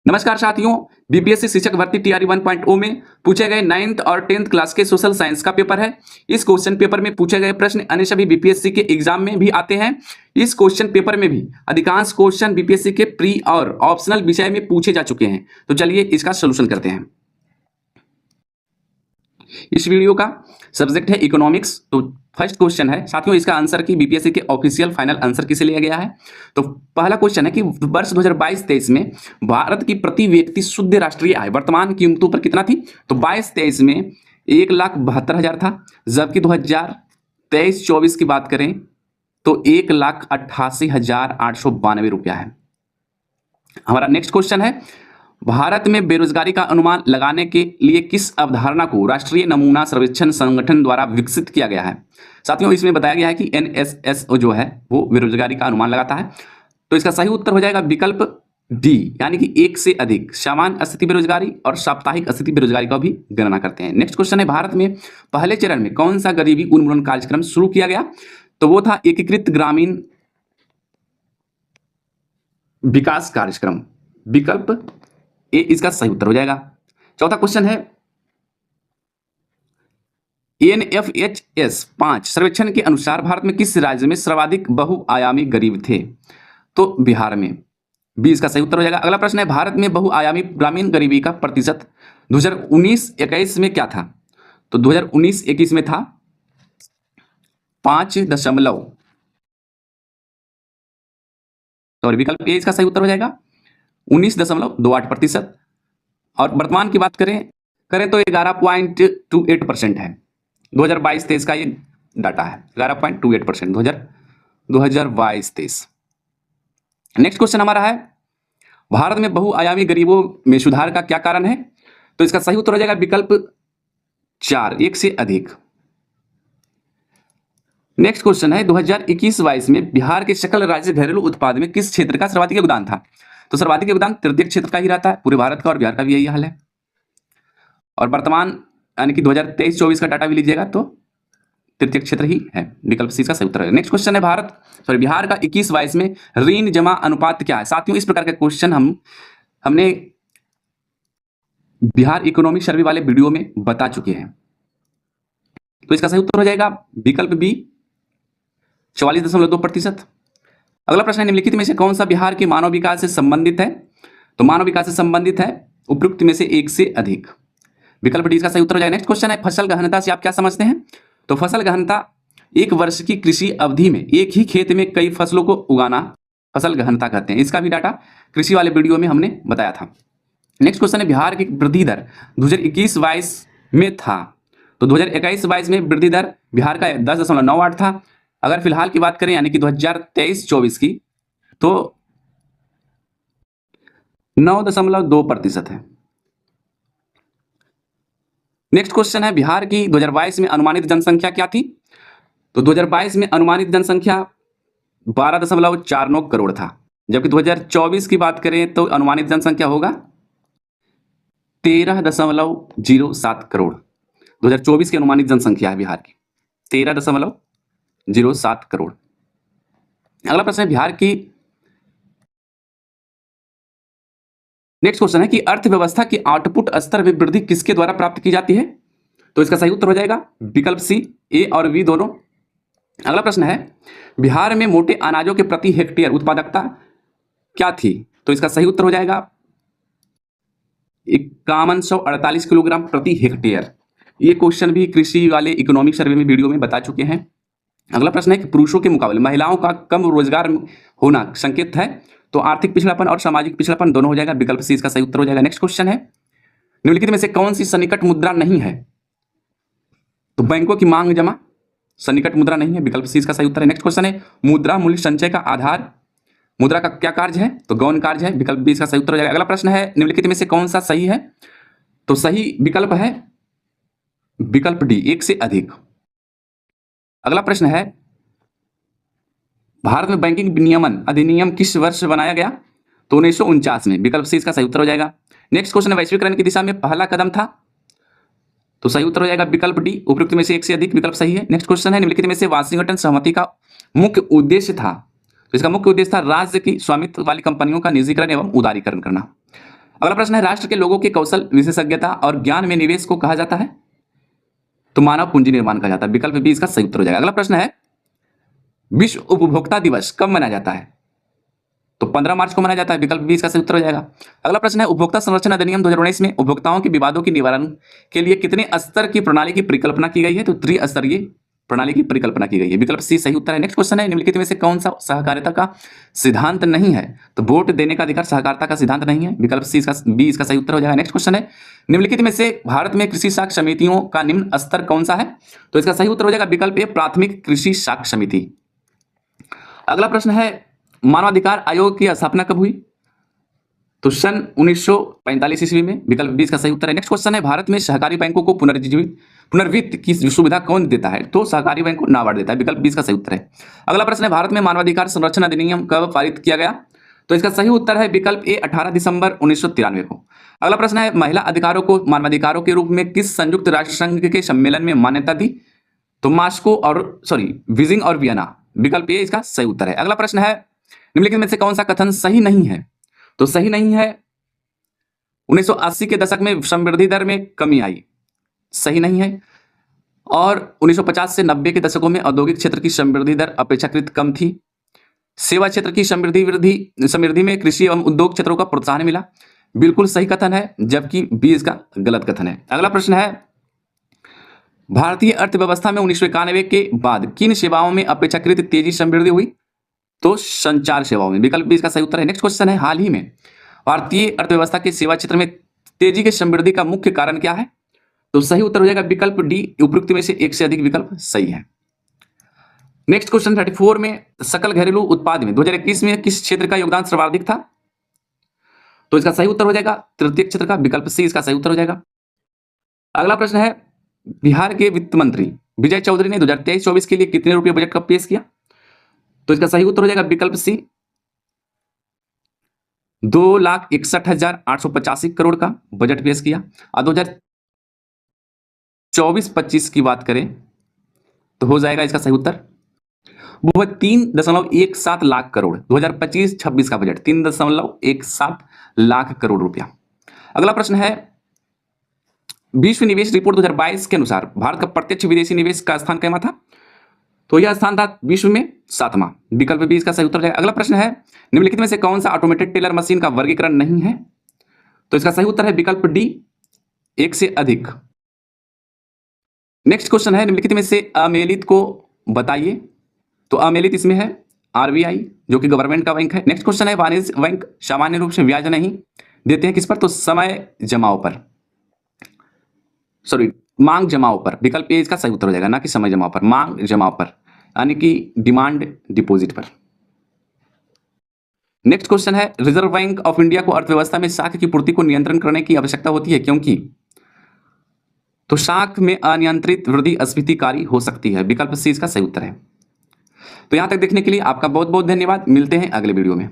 नमस्कार साथियों, बीपीएससी शिक्षक भर्ती टीआरई 1.0 में पूछे गए 9th और 10th क्लास के सोशल साइंस का पेपर है। इस क्वेश्चन पेपर में पूछे गए प्रश्न अन्य सभी बीपीएससी के एग्जाम में भी आते हैं। इस क्वेश्चन पेपर में भी अधिकांश क्वेश्चन बीपीएससी के प्री और ऑप्शनल विषय में पूछे जा चुके हैं। तो चलिए इसका सोल्यूशन करते हैं। इस वीडियो का सब्जेक्ट है इकोनॉमिक्स। तो फर्स्ट क्वेश्चन है साथियों, इसका आंसर की बीपीएससी के ऑफिशियल फाइनल आंसर किसे लिया गया है। तो पहला क्वेश्चन है कि वर्ष 2022-23 में भारत की प्रति व्यक्ति शुद्ध राष्ट्रीय आय वर्तमान कीमतों पर कितना थी। तो 22-23 में 1,72,000 था, जबकि 2023-24 की बात करें तो 1,88,892 रुपया है। हमारा नेक्स्ट क्वेश्चन है, भारत में बेरोजगारी का अनुमान लगाने के लिए किस अवधारणा को राष्ट्रीय नमूना सर्वेक्षण संगठन द्वारा विकसित किया गया है। साथियों, इसमें बताया गया है कि एनएसएस जो है वो बेरोजगारी का अनुमान लगाता है। तो इसका सही उत्तर हो जाएगा विकल्प डी, यानी कि एक से अधिक सामान्य स्थिति बेरोजगारी और साप्ताहिक स्थिति बेरोजगारी का भी गणना करते हैं। नेक्स्ट क्वेश्चन है, भारत में पहले चरण में कौन सा गरीबी उन्मूलन कार्यक्रम शुरू किया गया। तो वो था एकीकृत ग्रामीण विकास कार्यक्रम, विकल्प ए इसका सही उत्तर हो जाएगा। चौथा क्वेश्चन है, एनएफएचएस 5 सर्वेक्षण के अनुसार भारत में किस राज्य में सर्वाधिक बहुआयामी गरीब थे। तो बिहार में, बी इसका सही उत्तर हो जाएगा। अगला प्रश्न है, भारत में बहुआयामी ग्रामीण गरीबी का प्रतिशत 2019-21 में क्या था। तो 2019-21 में था 5 सॉरी विकल्प ए इसका सही उत्तर हो जाएगा 19.28%। और वर्तमान की बात करें तो 11.28% है। 2022-23 का ये डाटा है, 11.28% 2022-23। नेक्स्ट क्वेश्चन हमारा है, भारत में बहुआयामी गरीबों में सुधार का क्या कारण है। तो इसका सही उत्तर हो जाएगा विकल्प 4, एक से अधिक। नेक्स्ट क्वेश्चन है, 2021-22 में बिहार के सकल राज्य घरेलू उत्पाद में किस क्षेत्र का सर्वाधिक योगदान था। तो सर्वाधिक योगदान तृतीय क्षेत्र का ही रहता है, पूरे भारत का और बिहार का भी यही हाल है। और वर्तमान यानी कि 2023-24 का डाटा भी लीजिएगा तो तृतीय क्षेत्र ही है, विकल्प सी का सही उत्तर है। नेक्स्ट क्वेश्चन है, बिहार का 21-22 में ऋण जमा अनुपात क्या है। साथियों, इस प्रकार का क्वेश्चन हमने बिहार इकोनॉमिक सर्वे वाले वीडियो में बता चुके हैं। तो इसका सही उत्तर हो जाएगा विकल्प बी 44.2%। अगला प्रश्न है, निम्नलिखित में से कौन सा बिहार के मानव विकास से संबंधित है। तो मानव विकास से संबंधित है उपयुक्त में से एक से अधिक, विकल्प डी इसका सही उत्तर हो जाएगा। नेक्स्ट क्वेश्चन है, फसल गहनता से आप क्या समझते हैं। तो फसल गहनता एक वर्ष की कृषि अवधि में एक ही खेत में कई फसलों को उगाना फसल गहनता कहते हैं। इसका भी डाटा कृषि वाले वीडियो में हमने बताया था। नेक्स्ट क्वेश्चन है, बिहार की वृद्धि दर 2021-22 में था। तो 2021-22 में वृद्धि दर बिहार का 10.98 था। अगर फिलहाल की बात करें यानी कि 2023-24 की तो 9.2% है। नेक्स्ट क्वेश्चन है, बिहार की 2022 में अनुमानित जनसंख्या क्या थी। तो 2022 में अनुमानित जनसंख्या 12.49 करोड़ था, जबकि 2024 की बात करें तो अनुमानित जनसंख्या होगा 13.07 करोड़। 2024 की अनुमानित जनसंख्या है बिहार की 13.07 करोड़। अगला प्रश्न है, बिहार की नेक्स्ट क्वेश्चन है कि अर्थव्यवस्था की आउटपुट स्तर में वृद्धि किसके द्वारा प्राप्त की जाती है। तो इसका सही उत्तर हो जाएगा विकल्प सी, ए और बी दोनों। अगला प्रश्न है, बिहार में मोटे अनाजों के प्रति हेक्टेयर उत्पादकता क्या थी। तो इसका सही उत्तर हो जाएगा 5148 किलोग्राम प्रति हेक्टेयर। ये क्वेश्चन भी कृषि वाले इकोनॉमिक सर्वे में वीडियो में बता चुके हैं। अगला प्रश्न है कि पुरुषों के मुकाबले महिलाओं का कम रोजगार होना संकेत है। तो आर्थिक पिछड़ापन और सामाजिक पिछड़ापन दोनों हो जाएगा, विकल्प सी इसका सही उत्तर हो जाएगा। नेक्स्ट क्वेश्चन है, निम्नलिखित में से कौन सी सन्निकट मुद्रा नहीं है। तो बैंकों की मांग जमा सन्निकट मुद्रा नहीं है, विकल्प सी इसका सही उत्तर है। नेक्स्ट क्वेश्चन है, मुद्रा मूल्य संचय का आधार मुद्रा का क्या कार्य है। तो गौण कार्य है, विकल्प बी इसका सही उत्तर हो जाएगा। अगला प्रश्न है, निम्नलिखित में से कौन सा सही है। तो सही विकल्प है विकल्प डी, एक से अधिक। अगला प्रश्न है, भारत में बैंकिंग विनियमन अधिनियम किस वर्ष बनाया गया। तो 1949 में, विकल्प सी इसका सही उत्तर हो जाएगा। नेक्स्ट क्वेश्चन है, वैश्वीकरण की दिशा में पहला कदम था। तो सही उत्तर हो जाएगा विकल्प डी, उपयुक्त में से एक से अधिक, विकल्प सही है। नेक्स्ट क्वेश्चन है, निम्नलिखित में से वाशिंगटन सहमति का मुख्य उद्देश्य था। तो इसका मुख्य उद्देश्य था राज्य की स्वामित्व वाली कंपनियों का निजीकरण एवं उदारीकरण करना। अगला प्रश्न है, राष्ट्र के लोगों के कौशल, विशेषज्ञता और ज्ञान में निवेश को कहा जाता है? तो मानव पूंजी निर्माण कहा जाता है। विकल्प बी इसका सही उत्तर हो जाएगा। अगला प्रश्न है, विश्व उपभोक्ता दिवस कब मनाया जाता है? तो 15 मार्च को मनाया जाता है। विकल्प बी इसका सही उत्तर हो जाएगा। अगला प्रश्न है, उपभोक्ता संरक्षण अधिनियम 2019 में उपभोक्ताओं के विवादों के निवारण के लिए कितने स्तर की प्रणाली की परिकल्पना की गई है? तो त्रिस्तरीय प्रणाली की परिकल्पना की गई है। विकल्प सी सही उत्तर है। नेक्स्ट क्वेश्चन है, निम्नलिखित में से कौन सा सहकारिता का सिद्धांत नहीं है? तो वोट देने का अधिकार सहकारिता का सिद्धांत नहीं है। विकल्प सी बी इसका सही उत्तर हो जाएगा। नेक्स्ट क्वेश्चन है, निम्नलिखित में से भारत में कृषि साख समितियों का निम्न स्तर कौन सा है? तो इसका सही उत्तर हो जाएगा विकल्प ए, प्राथमिक कृषि साख समिति। अगला प्रश्न है, मानवाधिकार आयोग की स्थापना कब हुई? तो सन 1945 ईस्वी में। विकल्प बी इसका सही उत्तर है। नेक्स्ट क्वेश्चन है, भारत में सहकारी बैंकों को पुनर्वित्त की सुविधा कौन देता है? तो सहकारी बैंक को नाबार्ड देता है। विकल्प बी इसका सही उत्तर है। अगला प्रश्न है, भारत में मानवाधिकार संरक्षण अधिनियम कब पारित किया गया? तो इसका सही उत्तर है विकल्प ए, 18 दिसंबर 1993 को। अगला प्रश्न है, महिला अधिकारों को मानवाधिकारों के रूप में किस संयुक्त राष्ट्र संघ के सम्मेलन में मान्यता दी? तो मास्को और बीजिंग और वियना। विकल्प ए इसका सही उत्तर है। अगला प्रश्न है, निम्नलिखित में से कौन सा कथन सही नहीं है? तो सही नहीं है, 1980 के दशक में समृद्धि दर में कमी आई, सही नहीं है। और 1950 से 90 के दशकों में औद्योगिक क्षेत्र की समृद्धि दर अपेक्षाकृत कम थी। सेवा क्षेत्र की समृद्धि में कृषि एवं उद्योग क्षेत्रों का प्रोत्साहन मिला, बिल्कुल सही कथन है, जबकि बी इसका गलत कथन है। अगला प्रश्न है, भारतीय अर्थव्यवस्था में 1991 के बाद किन सेवाओं में अपेक्षाकृत तेजी समृद्धि हुई? तो संचार सेवाओं में। विकल्प बी इसका सही उत्तर है। नेक्स्ट क्वेश्चन है, हाल ही में भारतीय अर्थव्यवस्था के सेवा क्षेत्र में तेजी की समृद्धि का मुख्य कारण क्या है? तो सही उत्तर हो जाएगा विकल्प डी, उपयुक्त में से एक से अधिक विकल्प सही है। नेक्स्ट क्वेश्चन 34 में, सकल घरेलू उत्पाद में 2021 में किस क्षेत्र का योगदान सर्वाधिक था? तो इसका सही उत्तर हो जाएगा तृतीय क्षेत्र का। विकल्प सी इसका सही उत्तर हो जाएगा। अगला प्रश्न है, बिहार के वित्त मंत्री विजय चौधरी ने 2023-24 के लिए कितने रुपए बजट का पेश किया? तो इसका सही उत्तर हो जाएगा विकल्प सी, 2,61,885 करोड़ का बजट पेश किया। और 2024-25 की बात करें तो हो जाएगा इसका सही उत्तर, वो है 3.17 लाख करोड़। 2025-26 का बजट 3.17 लाख करोड़ रुपया। अगला प्रश्न है, विश्व निवेश रिपोर्ट 2022 के अनुसार भारत का प्रत्यक्ष विदेशी निवेश का स्थान कैमा था? तो यह स्थान था विश्व में 7वां। विकल्प बी इसका सही उत्तर है। अगला प्रश्न है, निम्नलिखित में से कौन सा ऑटोमेटेड टेलर मशीन का वर्गीकरण नहीं है? तो इसका सही उत्तर है विकल्प डी, एक से अधिक। नेक्स्ट क्वेश्चन है, निम्नलिखित में से अमेलित को बताइए। तो अमेलित इसमें है आरबीआई, जो कि गवर्नमेंट का बैंक है। नेक्स्ट क्वेश्चन है, वाणिज्य बैंक सामान्य रूप से ब्याज नहीं देते हैं किस पर? तो समय जमाओ पर, मांग जमाओ पर। विकल्प ए इसका सही उत्तर हो जाएगा, ना कि समय जमाओ पर, मांग जमाओ पर, यानी कि डिमांड डिपॉजिट पर। नेक्स्ट क्वेश्चन है, रिजर्व बैंक ऑफ इंडिया को अर्थव्यवस्था में साख की पूर्ति को नियंत्रण करने की आवश्यकता होती है, क्योंकि? तो साख में अनियंत्रित वृद्धि अस्फीतिकारी हो सकती है। विकल्प सी इसका सही उत्तर है। तो यहां तक देखने के लिए आपका बहुत बहुत धन्यवाद। मिलते हैं अगले वीडियो में।